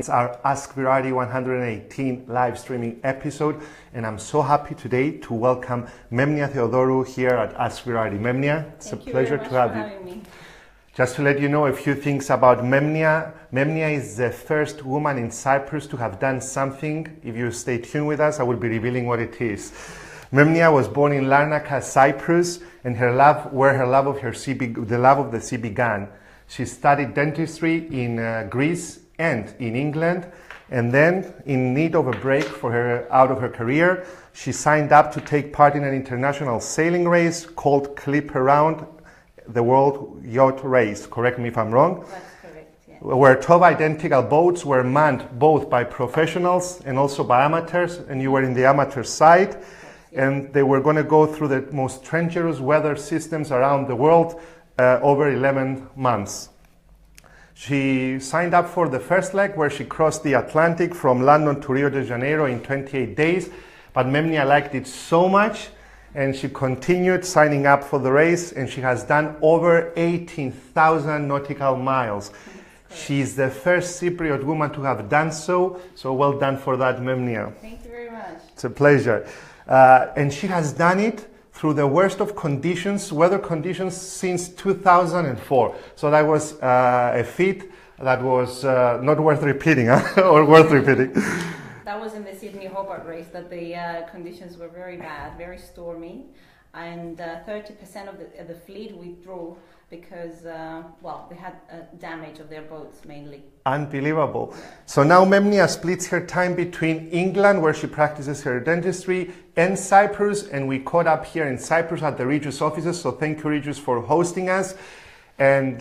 It's our Ask Virardi 118 live streaming episode, and I'm so happy today to welcome Memnia Theodorou here at Ask Virardi. Memnia, it's a pleasure to have you. Just to let you know a few things about Memnia. Memnia is the first woman in Cyprus to have done something. If you stay tuned with us, I will be revealing what it is. Memnia was born in Larnaca, Cyprus, and the love of the sea began. She studied dentistry in Greece and in England, and then, in need of a break out of her career, she signed up to take part in an international sailing race called Clip Around the World Yacht Race. Correct me if I'm wrong. That's correct, yeah. Where 12 identical boats were manned both by professionals and also by amateurs, and you were in the amateur side. And they were going to go through the most treacherous weather systems around the world over 11 months. She signed up for the first leg, where she crossed the Atlantic from London to Rio de Janeiro in 28 days. But Memnia liked it so much, and she continued signing up for the race, and she has done over 18,000 nautical miles. She's the first Cypriot woman to have done so. So well done for that, Memnia. Thank you very much. It's a pleasure. And she has done it through the worst of weather conditions since 2004. So that was a feat that was not worth repeating, or worth repeating. That was in the Sydney-Hobart race that the conditions were very bad, very stormy, and 30% of the fleet withdrew because, they had damage of their boats mainly. Unbelievable. So now Memnia splits her time between England, where she practices her dentistry, and Cyprus, and we caught up here in Cyprus at the Regis offices, so thank you, Regis, for hosting us. And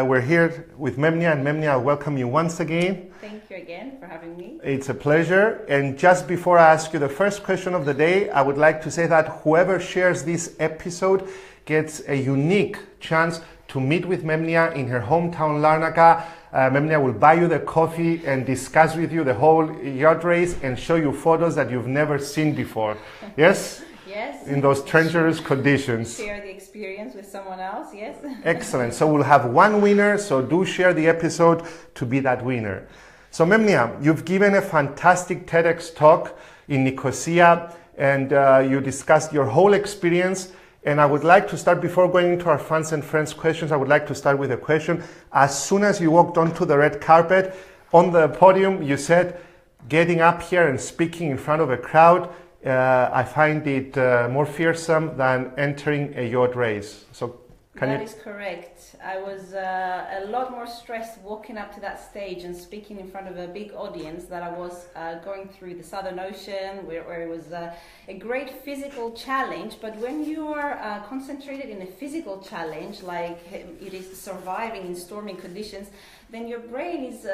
we're here with Memnia, and Memnia, I'll welcome you once again. Thank you again for having me. It's a pleasure. And just before I ask you the first question of the day, I would like to say that whoever shares this episode gets a unique chance to meet with Memnia in her hometown, Larnaca. Memnia will buy you the coffee and discuss with you the whole yacht race and show you photos that you've never seen before. Yes? Yes. In those treacherous conditions. Share the experience with someone else, yes? Excellent. So we'll have one winner, so do share the episode to be that winner. So Memnia, you've given a fantastic TEDx talk in Nicosia, and you discussed your whole experience. And I would like to start, before going into our fans and friends questions, I would like to start with a question. As soon as you walked onto the red carpet, on the podium, you said, getting up here and speaking in front of a crowd, I find it more fearsome than entering a yacht race. So That is correct. I was a lot more stressed walking up to that stage and speaking in front of a big audience than I was going through the Southern Ocean, where it was a great physical challenge. But when you are concentrated in a physical challenge, like it is surviving in stormy conditions, then your brain is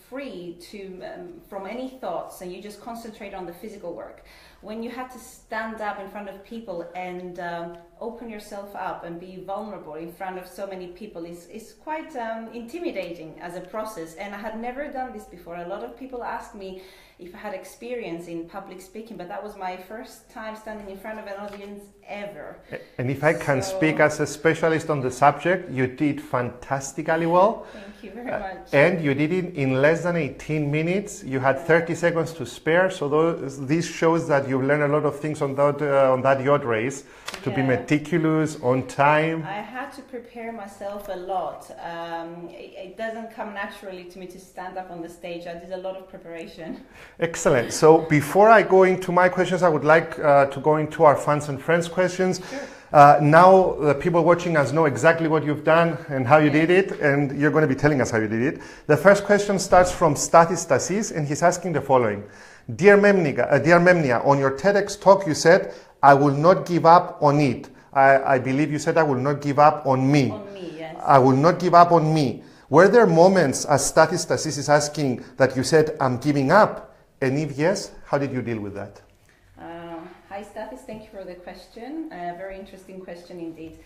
free from any thoughts, and you just concentrate on the physical work. When you have to stand up in front of people and open yourself up and be vulnerable in front of so many people is quite intimidating as a process. And I had never done this before. A lot of people ask me if I had experience in public speaking, but that was my first time standing in front of an audience ever. And if I can speak as a specialist on the subject, you did fantastically well. Thank you very much. And you did it in less than 18 minutes. You had 30 seconds to spare. So this shows that you've learned a lot of things on that yacht race, to be meticulous, on time. I had to prepare myself a lot. It doesn't come naturally to me to stand up on the stage. I did a lot of preparation. Excellent. So before I go into my questions, I would like to go into our fans and friends questions. Sure. Now the people watching us know exactly what you've done and how you did it, and you're going to be telling us how you did it. The first question starts from Stasis, and he's asking the following. Dear Memnia, on your TEDx talk you said, I will not give up on it. I believe you said, I will not give up on me. On me, yes. I will not give up on me. Were there moments, as Stasis is asking, that you said, I'm giving up? And if yes, how did you deal with that? Hi Stathis, thank you for the question. A very interesting question indeed.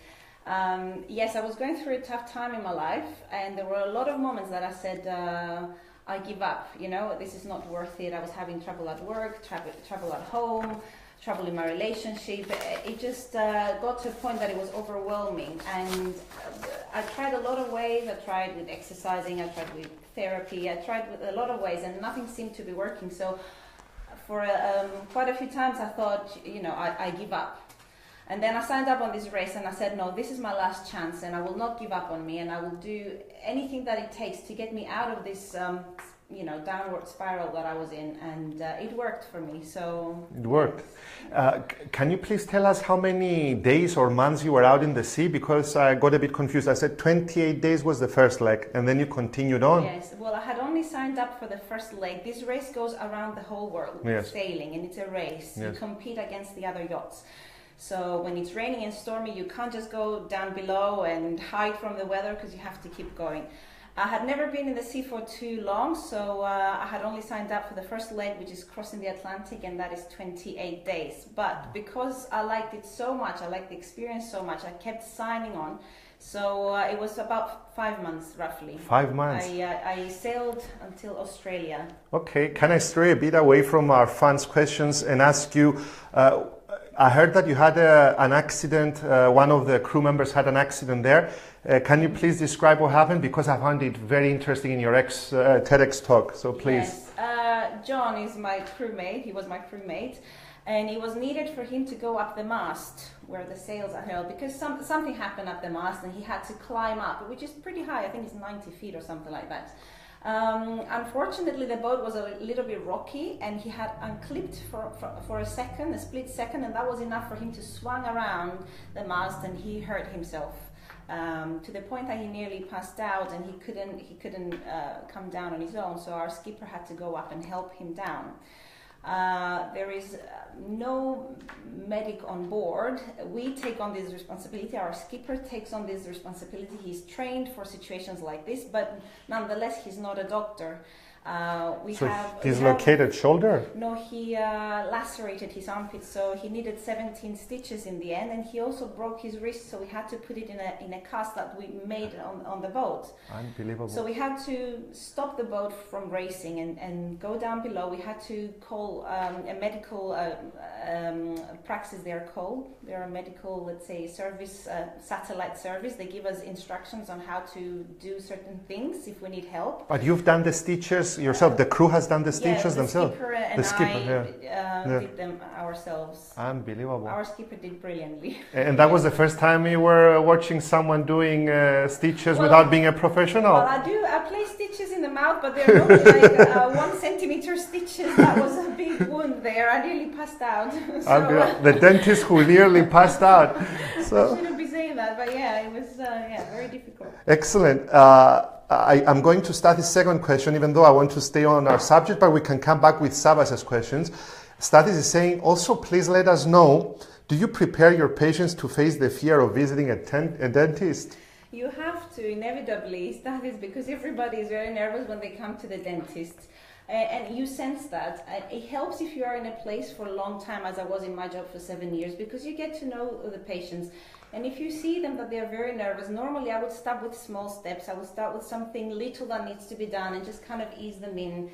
Yes, I was going through a tough time in my life, and there were a lot of moments that I said, I give up, this is not worth it. I was having trouble at work, trouble at home, trouble in my relationship. It just got to a point that it was overwhelming, and I tried a lot of ways. I tried with exercising, I tried with therapy, I tried with a lot of ways, and nothing seemed to be working. So for quite a few times I thought, I give up. And then I signed up on this race and I said, no, this is my last chance and I will not give up on me, and I will do anything that it takes to get me out of this downward spiral that I was in, and it worked for me. So it worked. Can you please tell us how many days or months you were out in the sea? Because I got a bit confused. I said 28 days was the first leg, and then you continued on. Yes, well, I had only signed up for the first leg. This race goes around the whole world, yes, sailing, and it's a race. Yes. You compete against the other yachts. So when it's raining and stormy, you can't just go down below and hide from the weather, because you have to keep going. I had never been in the sea for too long, so I had only signed up for the first leg, which is crossing the Atlantic, and that is 28 days. But because I liked it so much, I liked the experience so much, I kept signing on. So it was about 5 months, roughly. 5 months. I sailed until Australia. Okay, can I stray a bit away from our fans' questions and ask you, I heard that you had an accident, one of the crew members had an accident there. Can you please describe what happened? Because I found it very interesting in your TEDx talk, so please. Yes, John is my crewmate, he was my crewmate, and it was needed for him to go up the mast where the sails are held, because something happened up the mast and he had to climb up, which is pretty high, I think it's 90 feet or something like that. Unfortunately, the boat was a little bit rocky, and he had unclipped for a split second, and that was enough for him to swing around the mast, and he hurt himself to the point that he nearly passed out, and he couldn't come down on his own. So our skipper had to go up and help him down. There is no medic on board. We take on this responsibility. Our skipper takes on this responsibility. He's trained for situations like this, but nonetheless, he's not a doctor. Dislocated shoulder? No, he lacerated his armpit, so he needed 17 stitches in the end, and he also broke his wrist, so we had to put it in a cast that we made on the boat. Unbelievable. So we had to stop the boat from racing and go down below. We had to call a medical praxis, they're called. They're a medical, let's say, service, satellite service. They give us instructions on how to do certain things if we need help. But you've done the stitches yourself, the crew has done the stitches themselves? The skipper did them ourselves. Unbelievable. Our skipper did brilliantly. And that was the first time you were watching someone doing stitches without being a professional? Well, I place stitches in the mouth, but they're not like 1 centimeter stitches. That was a big wound there. I nearly passed out. The dentist who nearly passed out. So. I shouldn't be saying that, but yeah, it was very difficult. Excellent. I'm going to start the second question, even though I want to stay on our subject, but we can come back with Savas's questions. Stathis is saying, also please let us know, do you prepare your patients to face the fear of visiting a dentist? You have to, inevitably, Stathis, because everybody is very nervous when they come to the dentist. And you sense that. It helps if you are in a place for a long time, as I was in my job for 7 years, because you get to know the patients. And if you see them that they're very nervous, normally I would start with small steps. I would start with something little that needs to be done and just kind of ease them in.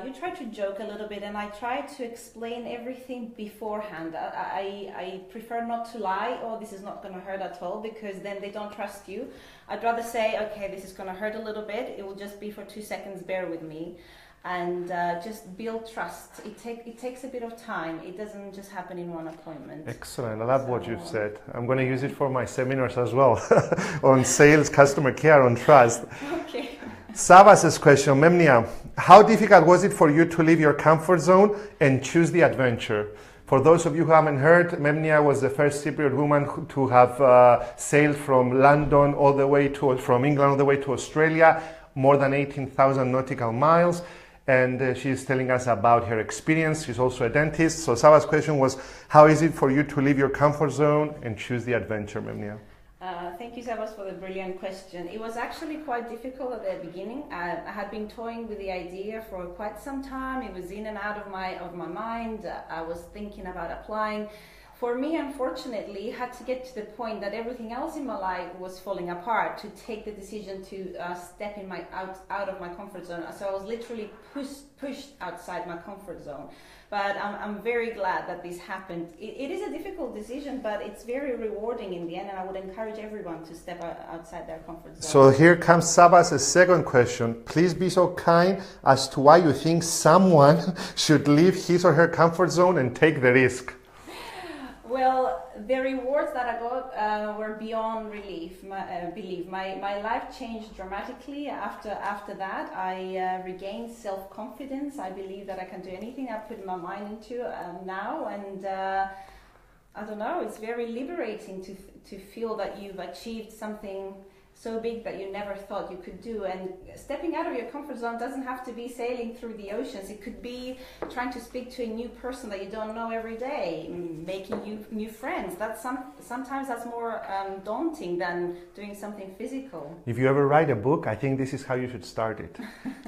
You try to joke a little bit, and I try to explain everything beforehand. I prefer not to lie, oh, this is not going to hurt at all, because then they don't trust you. I'd rather say, okay, this is going to hurt a little bit. It will just be for 2 seconds, bear with me. And just build trust. It takes a bit of time. It doesn't just happen in one appointment. Excellent. I love what you've said. I'm going to use it for my seminars as well on sales, customer care, on trust. Okay. Savas's question, Memnia, how difficult was it for you to leave your comfort zone and choose the adventure? For those of you who haven't heard, Memnia was the first Cypriot woman to have sailed from London all the way from England all the way to Australia, more than 18,000 nautical miles. And she's telling us about her experience. She's also a dentist. So Sava's question was, how is it for you to leave your comfort zone and choose the adventure, Memnia? Thank you, Savas, for the brilliant question. It was actually quite difficult at the beginning. I had been toying with the idea for quite some time. It was in and out of my mind. I was thinking about applying For me, unfortunately, had to get to the point that everything else in my life was falling apart to take the decision to step in out of my comfort zone. So I was literally pushed outside my comfort zone. But I'm very glad that this happened. It is a difficult decision, but it's very rewarding in the end, and I would encourage everyone to step outside their comfort zone. So here comes Saba's second question. Please be so kind as to why you think someone should leave his or her comfort zone and take the risk. Well, the rewards that I got were beyond belief. My life changed dramatically after that. I regained self-confidence. I believe that I can do anything I put my mind into now, and I don't know, it's very liberating to feel that you've achieved something so big that you never thought you could do. And stepping out of your comfort zone doesn't have to be sailing through the oceans. It could be trying to speak to a new person that you don't know every day, making new friends. Sometimes that's more daunting than doing something physical. If you ever write a book, I think this is how you should start it.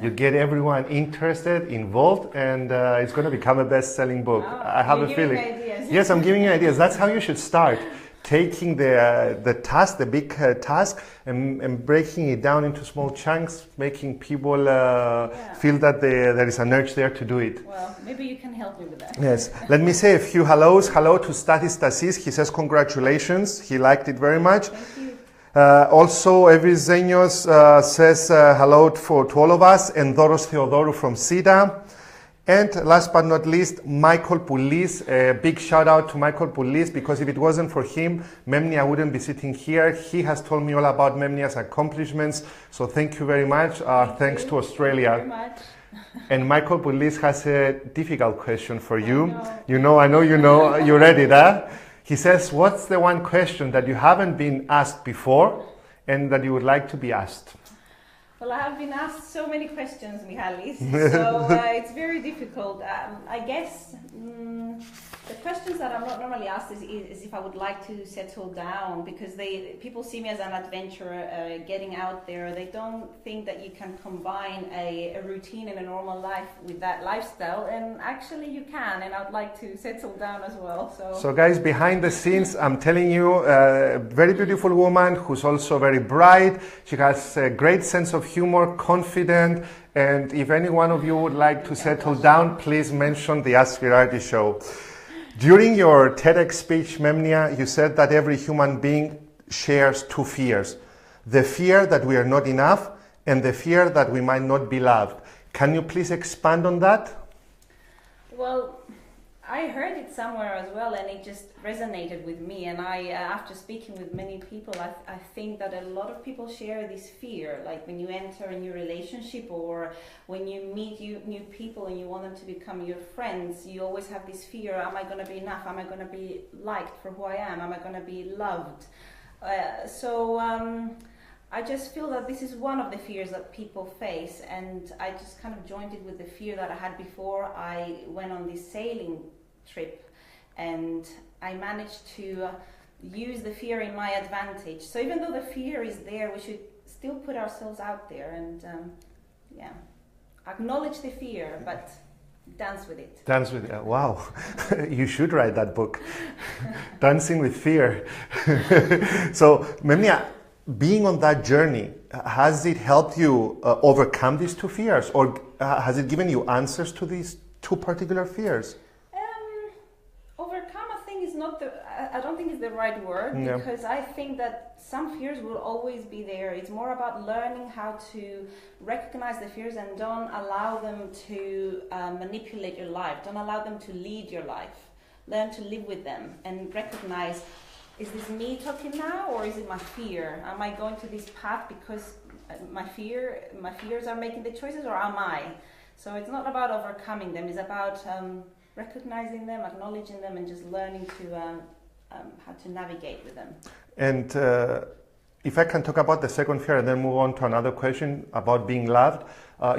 You get everyone interested, involved, and it's going to become a best-selling book. Oh, I have a feeling. Ideas. Yes, I'm giving you ideas. That's how you should start. Taking the task, the big task, and breaking it down into small chunks, making people feel that there is an urge there to do it. Well, maybe you can help me with that. Yes. Let me say a few hellos. Hello to Stathis Stasis. He says congratulations. He liked it very much. Thank you. Also, Evis Zenios says hello to all of us. And Doros Theodorou from SIDA. And last but not least, Michael Poulis. A big shout out to Michael Poulis, because if it wasn't for him, Memnia wouldn't be sitting here. He has told me all about Memnia's accomplishments. So thank you very much. Thanks to Australia. Thank you very much. And Michael Poulis has a difficult question for you. I know you know. You ready, huh? He says, what's the one question that you haven't been asked before and that you would like to be asked? Well, I have been asked so many questions, Michalis, so it's very difficult. I guess the questions that I'm not normally asked is if I would like to settle down, because people see me as an adventurer, getting out there. They don't think that you can combine a routine and a normal life with that lifestyle, and actually you can, and I'd like to settle down as well. So guys, behind the scenes, I'm telling you, a very beautiful woman who's also very bright. She has a great sense of humor, confident, and if any one of you would like to settle down, please mention the Ask Virardi show. During your TEDx speech, Memnia, you said that every human being shares two fears. The fear that we are not enough and the fear that we might not be loved. Can you please expand on that? Well, I heard it somewhere as well, and it just resonated with me. And after speaking with many people, I think that a lot of people share this fear. Like when you enter a new relationship, or when you meet new people and you want them to become your friends, you always have this fear: am I going to be enough? Am I going to be liked for who I am? Am I going to be loved? I just feel that this is one of the fears that people face, and I just kind of joined it with the fear that I had before I went on this sailing trip, and I managed to use the fear in my advantage. So even though the fear is there, we should still put ourselves out there and acknowledge the fear, but dance with it. Dance with it. Wow. You should write that book. Dancing with Fear. So, Memnia, being on that journey, has it helped you overcome these two fears, or has it given you answers to these two particular fears? Overcome, I don't think is the right word, because I think that some fears will always be there. It's more about learning how to recognize the fears and don't allow them to manipulate your life. Don't allow them to lead your life. Learn to live with them and recognize, is this me talking now, or is it my fear? Am I going to this path because my fears are making the choices, or am I? So it's not about overcoming them. It's about recognizing them, acknowledging them, and just learning to how to navigate with them. And if I can talk about the second fear and then move on to another question about being loved.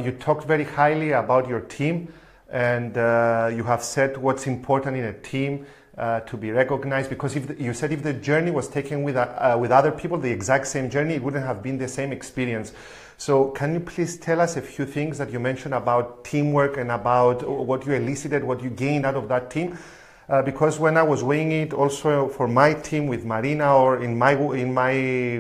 You talked very highly about your team, and you have said what's important in a team to be recognized, because you said if the journey was taken with other people, the exact same journey, it wouldn't have been the same experience. So can you please tell us a few things that you mentioned about teamwork and about what you elicited, what you gained out of that team? because when I was weighing it also for my team with Marina, or in my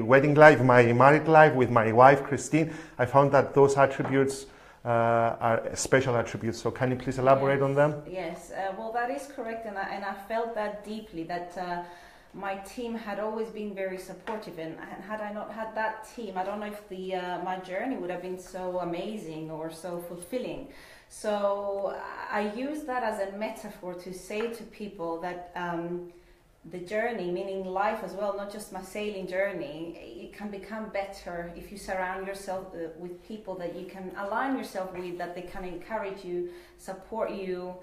wedding life, my married life with my wife Christine, I found that those attributes are special attributes. So can you please elaborate on them? Yes, well, that is correct, and I felt that deeply, that my team had always been very supportive, and had I not had that team, I don't know if my journey would have been so amazing or so fulfilling. So I use that as a metaphor to say to people that the journey, meaning life as well, not just my sailing journey, it can become better if you surround yourself with people that you can align yourself with, that they can encourage you, support you,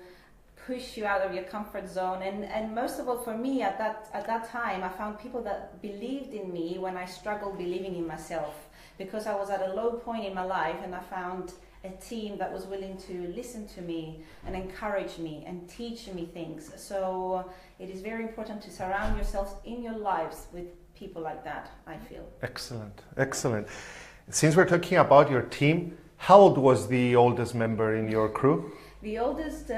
push you out of your comfort zone. And most of all for me at that time, I found people that believed in me when I struggled believing in myself, because I was at a low point in my life, and I found a team that was willing to listen to me and encourage me and teach me things. So it is very important to surround yourselves in your lives with people like that, I feel. Excellent, excellent. Since we're talking about your team, how old was the oldest member in your crew? The oldest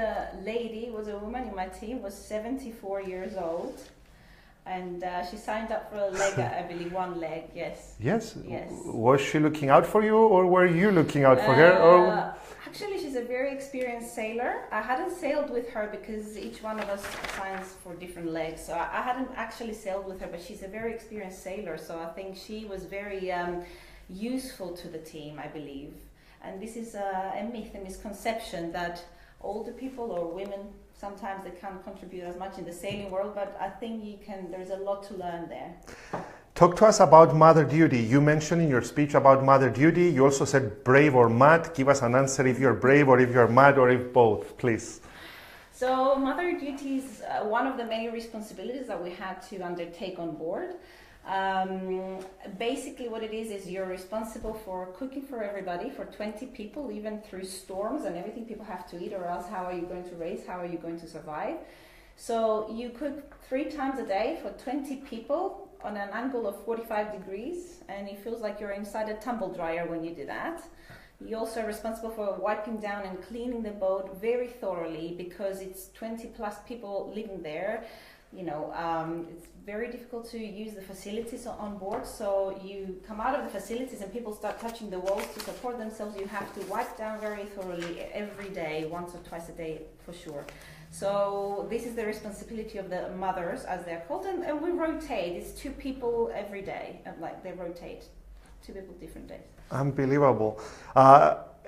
lady was a woman in my team, was 74 years old. And she signed up for a leg, I believe, one leg, yes. Yes? Yes. Was she looking out for you, or were you looking out for her? Or? Actually, she's a very experienced sailor. I hadn't sailed with her because each one of us signs for different legs. So I hadn't actually sailed with her, but she's a very experienced sailor. So I think she was very useful to the team, I believe. And this is a myth, a misconception that older people or women, sometimes they can't contribute as much in the sailing world, but I think there's a lot to learn there. Talk to us about mother duty. You mentioned in your speech about mother duty. You also said brave or mad. Give us an answer if you're brave or if you're mad or if both, please. So mother duty is one of the many responsibilities that we had to undertake on board. Basically what it is you're responsible for cooking for everybody, for 20 people, even through storms and everything. People have to eat, or else how are you going to raise, how are you going to survive? So you cook 3 times a day for 20 people on an angle of 45 degrees, and it feels like you're inside a tumble dryer when you do that. You're also responsible for wiping down and cleaning the boat very thoroughly, because it's 20 plus people living there. You know, it's very difficult to use the facilities on board, so you come out of the facilities and people start touching the walls to support themselves. You have to wipe down very thoroughly every day, once or twice a day for sure. So this is the responsibility of the mothers, as they're called, and we rotate. It's 2 people every day, like they rotate, 2 people different days. Unbelievable.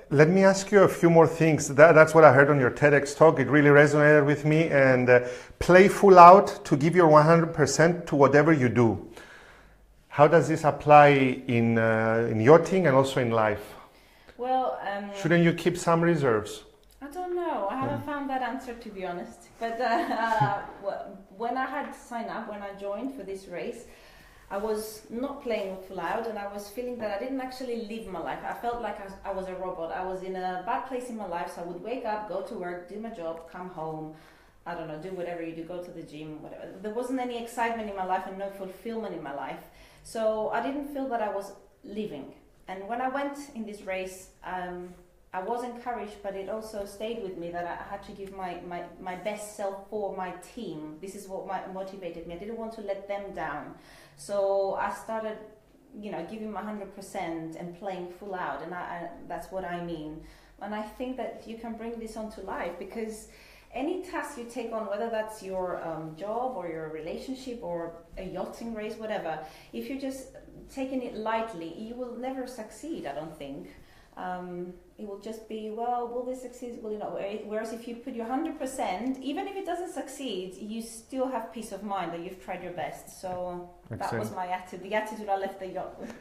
Let me ask you a few more things. That's what I heard on your TEDx talk. It really resonated with me. And play full out to give your 100% to whatever you do. How does this apply in yachting and also in life? Well, shouldn't you keep some reserves? I don't know. I haven't found that answer, to be honest. But when I had to sign up, when I joined for this race, I was not playing full out, and I was feeling that I didn't actually live my life. I felt like I was a robot. I was in a bad place in my life, so I would wake up, go to work, do my job, come home, I don't know, do whatever you do, go to the gym, whatever. There wasn't any excitement in my life and no fulfillment in my life. So I didn't feel that I was living. And when I went in this race, I was encouraged, but it also stayed with me that I had to give my best self for my team. This is what motivated me. I didn't want to let them down. So I started, giving my 100% and playing full out, and that's what I mean. And I think that you can bring this onto life, because any task you take on, whether that's your job or your relationship or a yachting race, whatever, if you're just taking it lightly, you will never succeed, I don't think. It will just be, well, will this succeed? Well, whereas if you put your 100%, even if it doesn't succeed, you still have peace of mind that you've tried your best. So that was my attitude, the attitude I left the yacht with.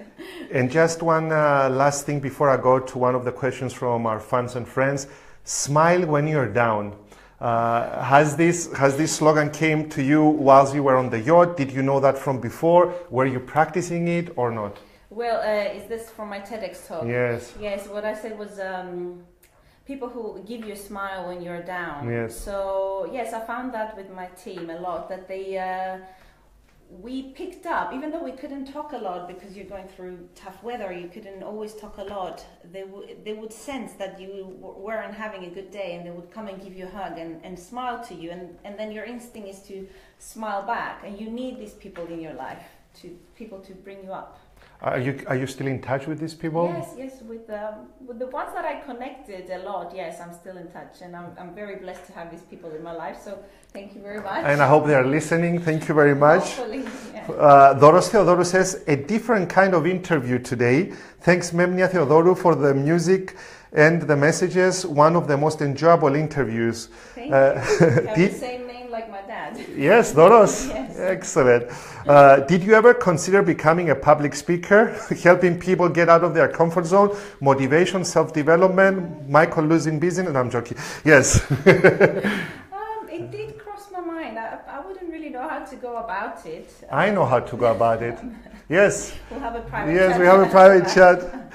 And just one last thing before I go to one of the questions from our fans and friends. Smile when you're down. Has this slogan came to you whilst you were on the yacht? Did you know that from before? Were you practicing it or not? Well, is this from my TEDx talk? Yes. Yes, what I said was people who give you a smile when you're down. Yes. So, yes, I found that with my team a lot, that they, we picked up, even though we couldn't talk a lot because you're going through tough weather, you couldn't always talk a lot, they would sense that you weren't having a good day, and they would come and give you a hug and smile to you, and then your instinct is to smile back, and you need these people in your life, people to bring you up. Are you still in touch with these people? Yes, with the ones that I connected a lot, yes, I'm still in touch, and I'm very blessed to have these people in my life, so thank you very much. And I hope they are listening. Thank you very much. Hopefully, yeah. Theodorou says, a different kind of interview today. Thanks, Memnia Theodorou, for the music and the messages. One of the most enjoyable interviews. Thank you. Have the same name like my dad. Yes, Doros. Yes. Excellent. Did you ever consider becoming a public speaker, helping people get out of their comfort zone, motivation, self-development, Michael losing business? And I'm joking. Yes. It did cross my mind. I wouldn't really know how to go about it. I know how to go about it. Yes. We'll have a private chat. Yes, we have a private chat.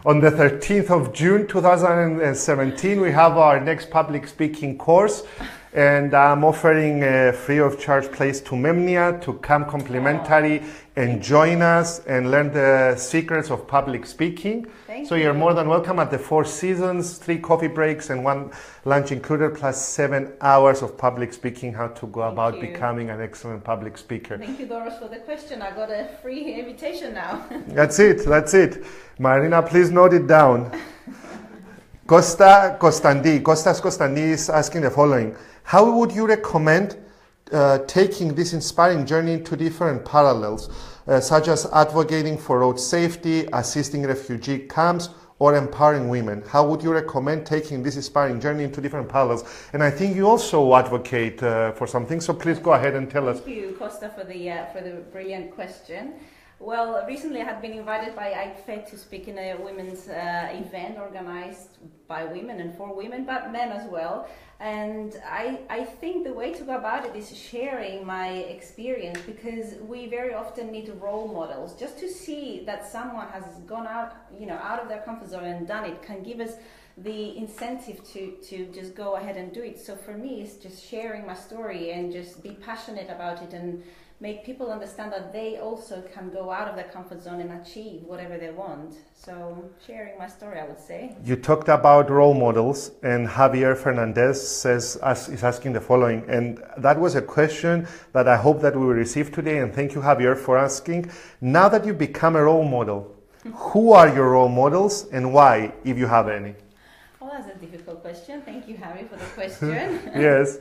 On the 13th of June 2017, we have our next public speaking course. And I'm offering a free of charge place to Memnia to come complimentary and join us and learn the secrets of public speaking. So you're more than welcome at the 4 seasons, 3 coffee breaks and 1 lunch included, plus 7 hours of public speaking, how to go about becoming an excellent public speaker. Thank you, Doros, for the question. I got a free invitation now. That's it. Marina, please note it down. Kostas Kostandi is asking the following. How would you recommend taking this inspiring journey into different parallels, such as advocating for road safety, assisting refugee camps, or empowering women? How would you recommend taking this inspiring journey into different parallels? And I think you also advocate for something, so please go ahead and tell us. Thank you, Costa, for the brilliant question. Well, recently I had been invited by IFED to speak in a women's event organized by women and for women, but men as well. And I think the way to go about it is sharing my experience, because we very often need role models. Just to see that someone has gone out, out of their comfort zone and done it can give us the incentive to just go ahead and do it. So for me, it's just sharing my story and just be passionate about it and make people understand that they also can go out of their comfort zone and achieve whatever they want. So sharing my story, I would say. You talked about role models, and Javier Fernandez is asking the following, and that was a question that I hope that we will receive today, and thank you, Javier, for asking. Now that you become a role model, who are your role models and why, if you have any? Well, that's a difficult question. Thank you, Javi, for the question. Yes.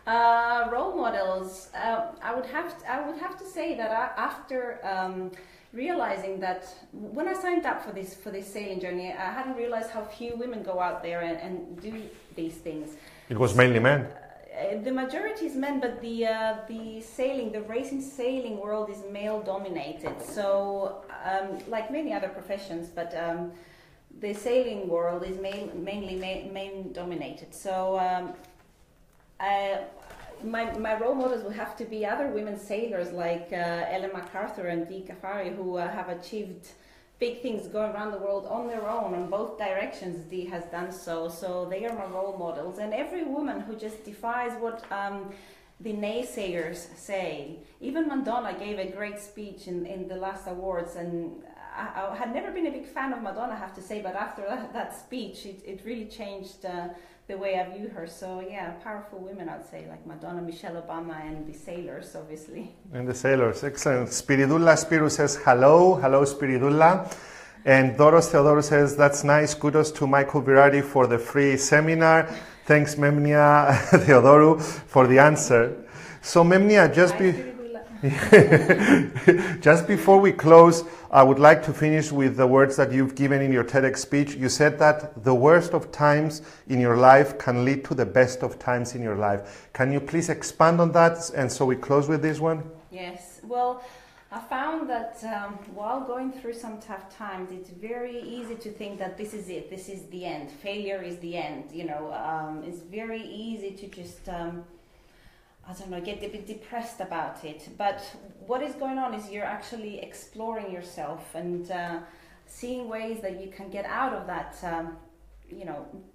Role models. I would have to say that after realizing that when I signed up for this sailing journey, I hadn't realized how few women go out there and do these things. It was mainly men. The majority is men, but the racing sailing world is male dominated. So like many other professions, but the sailing world is mainly male dominated. So. My role models will have to be other women sailors like Ellen MacArthur and Dee Kafari, who have achieved big things going around the world on their own, in both directions. Dee has done so. So they are my role models. And every woman who just defies what the naysayers say. Even Madonna gave a great speech in the last awards, and I had never been a big fan of Madonna, I have to say, but after that speech, it really changed the way I view her. So yeah, powerful women, I'd say, like Madonna, Michelle Obama, and the sailors, obviously. And the sailors, excellent. Spiridulla Spiru says hello Spiridulla. And Theodorou says, that's nice, kudos to Michael Virardi for the free seminar. Thanks, Memnia Theodorou, for the answer. So Memnia, just before we close, I would like to finish with the words that you've given in your TEDx speech. You said that the worst of times in your life can lead to the best of times in your life. Can you please expand on that? And so we close with this one. Yes. Well, I found that while going through some tough times, it's very easy to think that this is it, this is the end, failure is the end. It's very easy to just get a bit depressed about it. But what is going on is you're actually exploring yourself and seeing ways that you can get out of that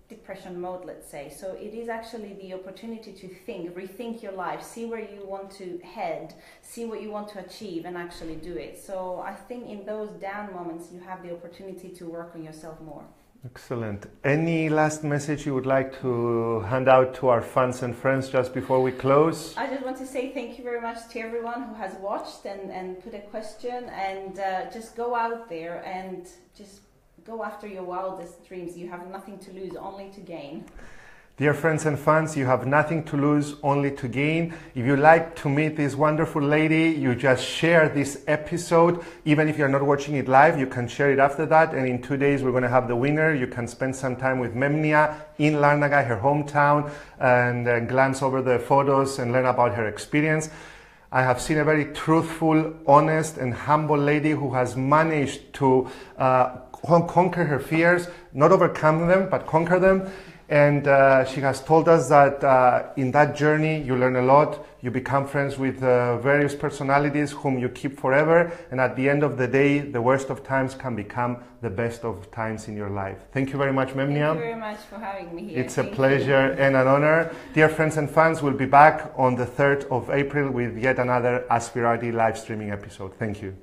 depression mode, let's say. So it is actually the opportunity to rethink your life, see where you want to head, see what you want to achieve, and actually do it. So I think in those down moments, you have the opportunity to work on yourself more. Excellent. Any last message you would like to hand out to our fans and friends just before we close? I just want to say thank you very much to everyone who has watched and put a question, and just go out there and just go after your wildest dreams. You have nothing to lose, only to gain. Dear friends and fans, you have nothing to lose, only to gain. If you like to meet this wonderful lady, you just share this episode. Even if you're not watching it live, you can share it after that. And in 2 days, we're going to have the winner. You can spend some time with Memnia in Larnaca, her hometown, and glance over the photos and learn about her experience. I have seen a very truthful, honest, and humble lady who has managed to conquer her fears, not overcome them, but conquer them. And she has told us that in that journey you learn a lot, you become friends with various personalities whom you keep forever, and at the end of the day, the worst of times can become the best of times in your life. Thank you very much, Memnia. Thank you very much for having me here. It's a pleasure and an honor. Dear friends and fans, we'll be back on the 3rd of April with yet another Ask Virardi live streaming episode. Thank you.